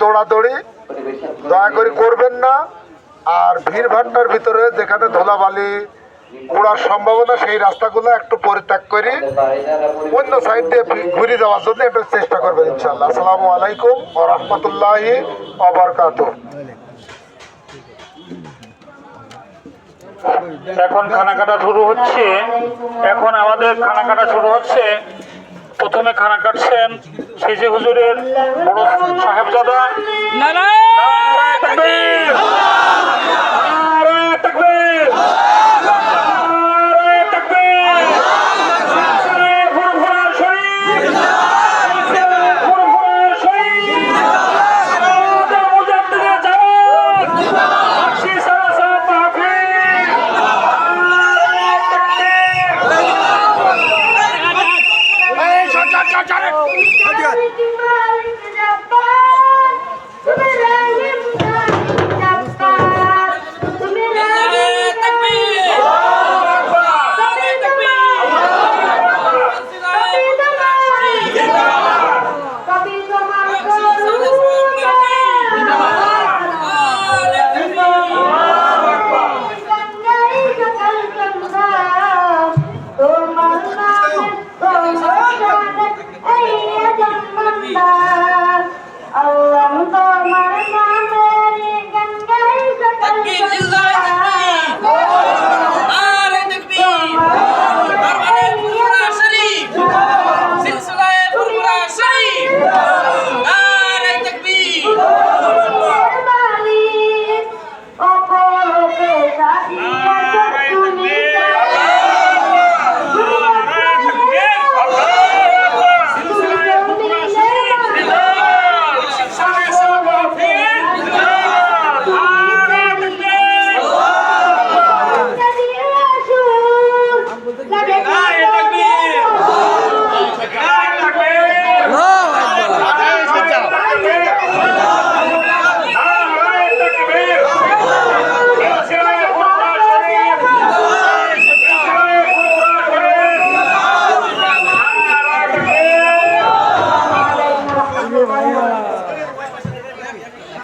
দৌড়াদৌড়ি দয়া করে করবেন না। আর ভিড়ভাট্টার ভিতরে যেখানে ধুলাবালি ওড়ার সম্ভাবনা সেই রাস্তাগুলো একটু পরিত্যাগ করে অন্য সাইড দিয়ে ঘুরে যাওয়ার জন্য একটু চেষ্টা করবেন ইনশাল্লাহ। আসসালামু আলাইকুম ওয়া রাহমাতুল্লাহি ওয়া বারাকাতুহু। এখন খানা কাটা শুরু হচ্ছে। এখন আমাদের খানা কাটা শুরু হচ্ছে। প্রথমে খানা কাটছেন সিজি হুজুরের বড় সাহেবজাদা